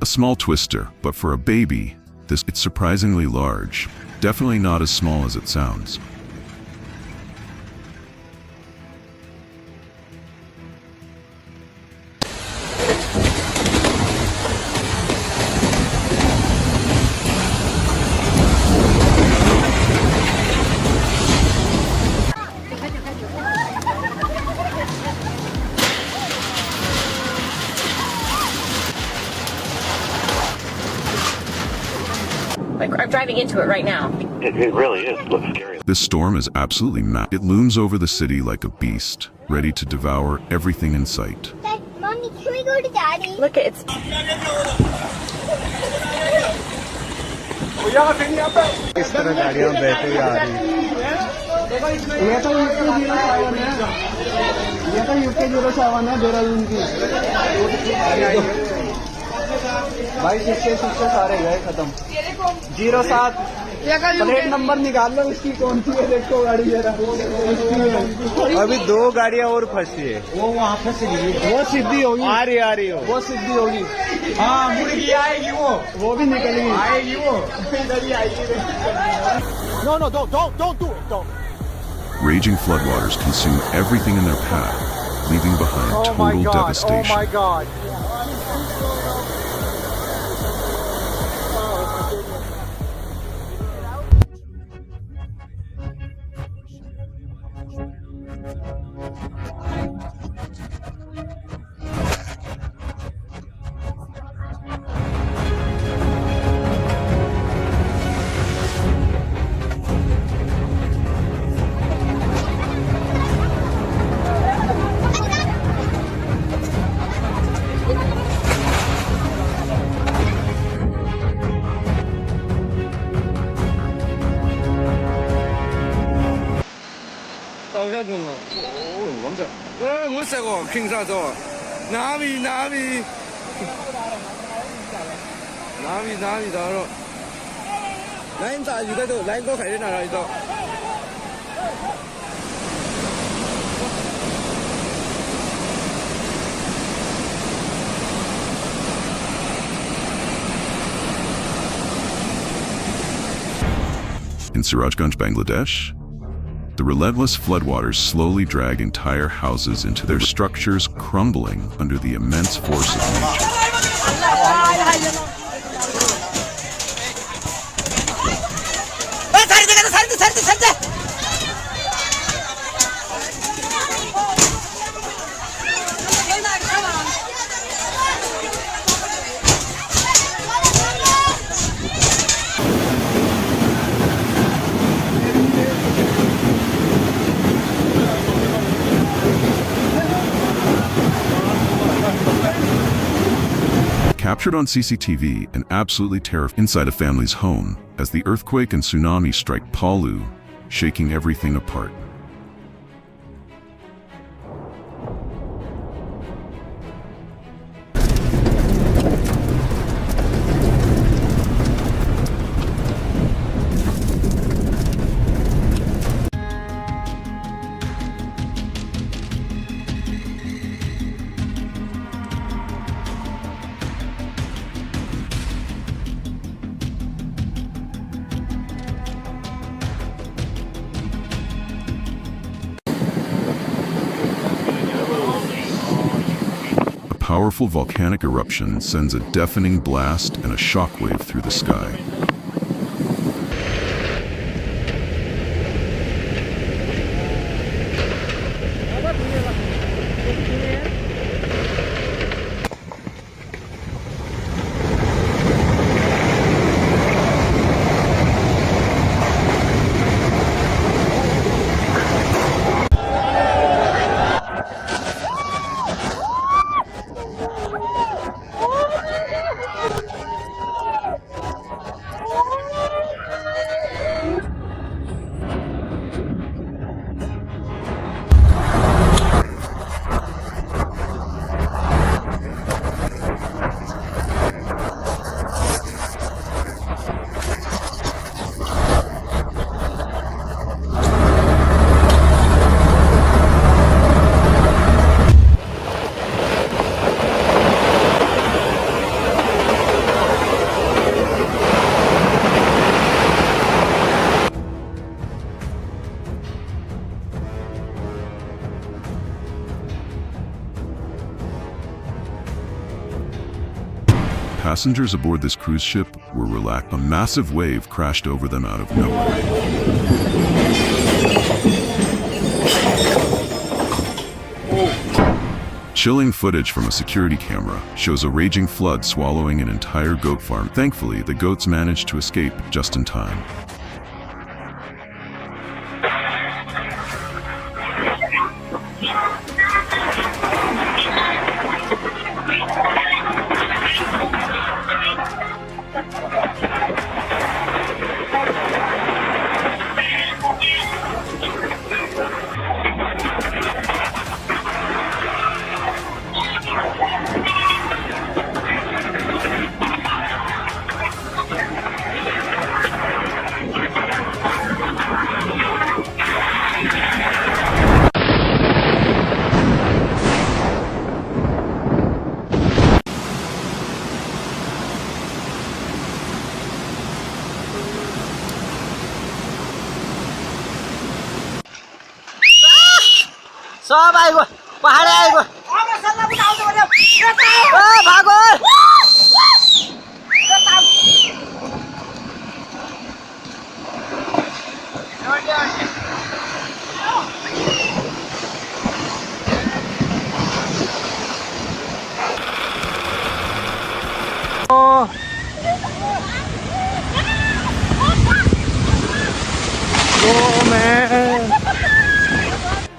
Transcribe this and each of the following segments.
A small twister, but for a baby, it's surprisingly large. Definitely not as small as it sounds. Like, I'm driving into it right now. It really is. It looks scary. This storm is absolutely massive. It looms over the city like a beast, ready to devour everything in sight. Dad, Mommy, can we go to Daddy? Look, it's... इस तरह गाड़ियाँ बहते हुए आ रही ये तो UK 07 है देहरादून की भाई शिक्षे सारे गए खत्म 07 प्लेट नंबर निकाल लो इसकी कौन सी है देखो गाड़ी जरा अभी 2 गाड़ियाँ और फंसी है वो वहाँ फंसी वो सीधी होगी आ रही हो वो सीधी होगी हाँ मुर्गी आएगी वो भी निकलेगी आएगी वो इधर ही आएगी No, don't do it, don't. Raging floodwaters consume everything in their path, leaving behind total devastation. Oh my God. In Sirajganj, Bangladesh, the relentless floodwaters slowly drag entire houses into their structures, crumbling under the immense force of nature. Captured on CCTV and absolutely terrifying inside a family's home as the earthquake and tsunami strike Palu, shaking everything apart. A powerful volcanic eruption sends a deafening blast and a shockwave through the sky. Passengers aboard this cruise ship were relaxed. A massive wave crashed over them out of nowhere. Chilling footage from a security camera shows a raging flood swallowing an entire goat farm. Thankfully, the goats managed to escape just in time. सब आइगयो पहाडे आइगयो भागो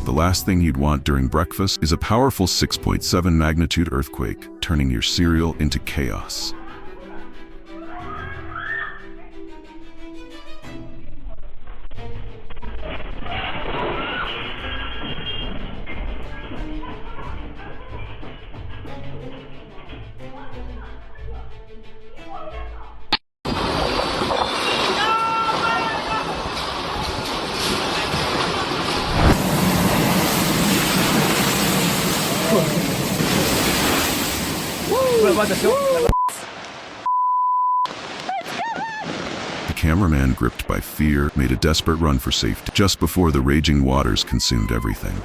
The last thing you'd want during breakfast is a powerful 6.7 magnitude earthquake, turning your cereal into chaos. The cameraman, gripped by fear, made a desperate run for safety just before the raging waters consumed everything.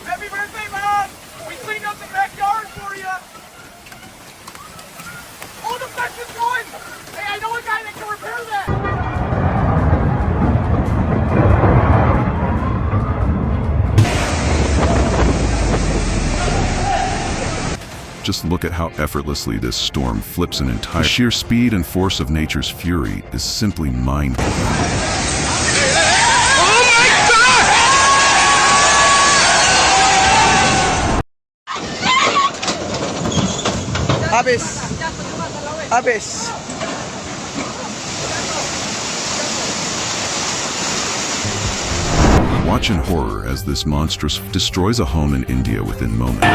Happy birthday, Mom! We cleaned up the backyard for you! Oh, the fence is going! Hey, I know a guy that can repair that! Just look at how effortlessly this storm flips an entire. The sheer speed and force of nature's fury is simply mind-blowing. Habis. Watch in horror as this monstrous destroys a home in India within moments.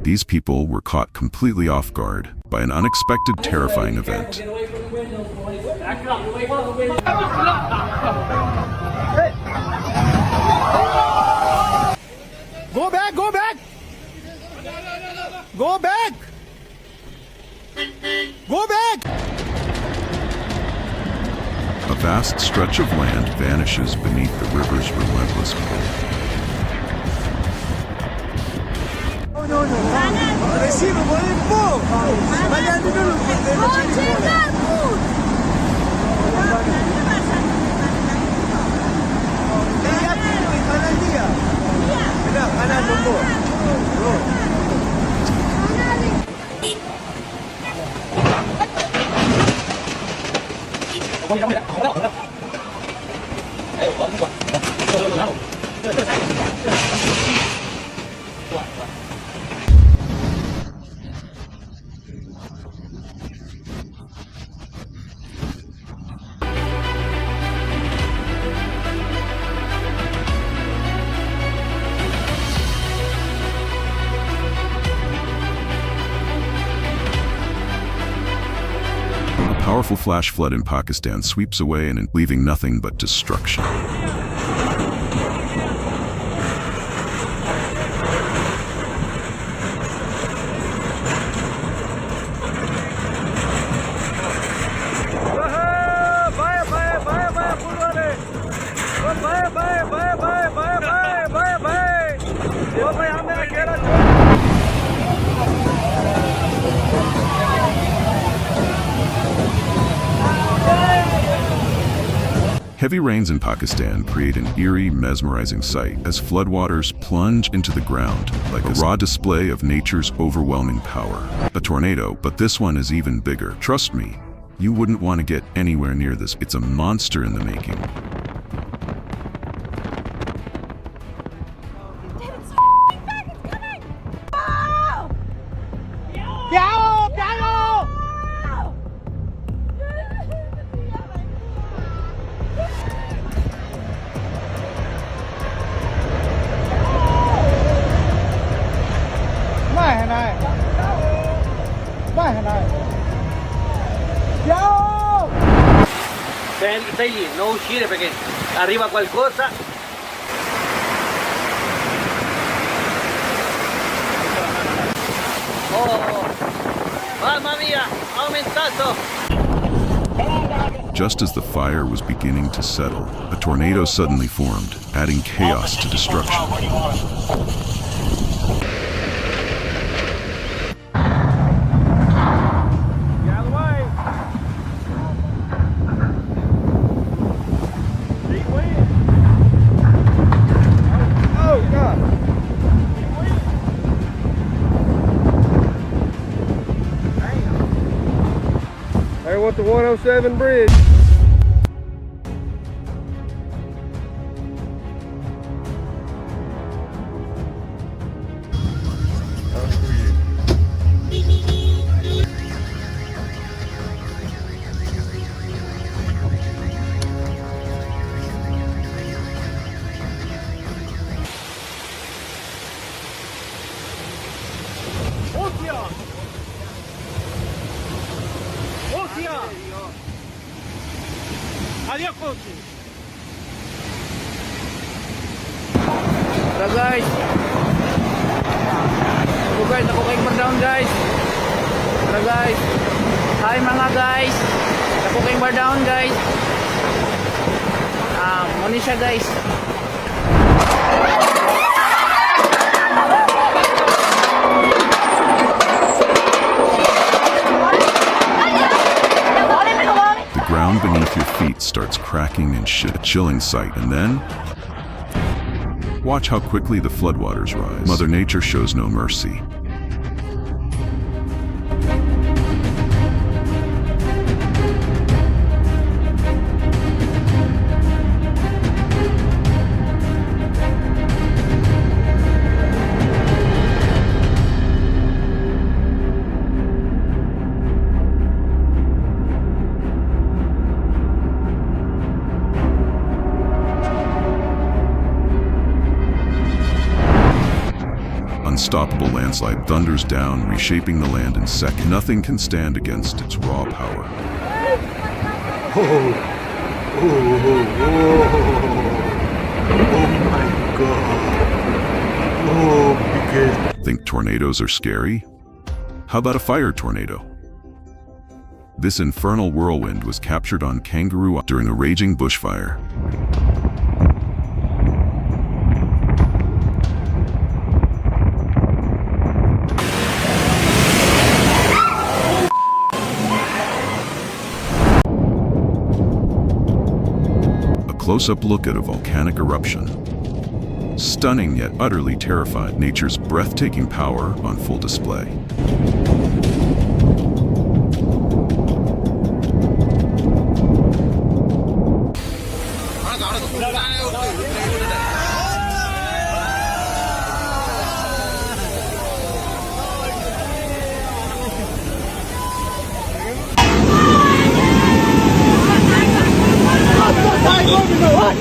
These people were caught completely off guard by an unexpected, terrifying event. Go back! Go back! Go back! Go back! A vast stretch of land vanishes beneath the river's relentless pull. A powerful flash flood in Pakistan sweeps away and leaving nothing but destruction. Heavy rains in Pakistan create an eerie, mesmerizing sight as floodwaters plunge into the ground like a raw display of nature's overwhelming power. A tornado, but this one is even bigger. Trust me, you wouldn't want to get anywhere near this. It's a monster in the making. Sei lì, non uscire perché arriva qualcosa. Oh, mamma mia, ha aumentato! Just as the fire was beginning to settle, a tornado suddenly formed, adding chaos to destruction. I want the 107 bridge. Adiós, coach. Tara guys. Ako guys, ako kay bar down guys. Tara guys. Hi mga guys. Ako kay bar down guys. Muna siya guys. The ground beneath your feet starts cracking and shit. A chilling sight, and then watch how quickly the floodwaters rise. Mother Nature shows no mercy. Unstoppable landslide thunders down, reshaping the land in seconds. Nothing can stand against its raw power. Oh my god. Oh, because Think tornadoes are scary? How about a fire tornado? This infernal whirlwind was captured on Kangaroo during a raging bushfire. Close-up look at a volcanic eruption. Stunning yet utterly terrifying, nature's breathtaking power on full display. What?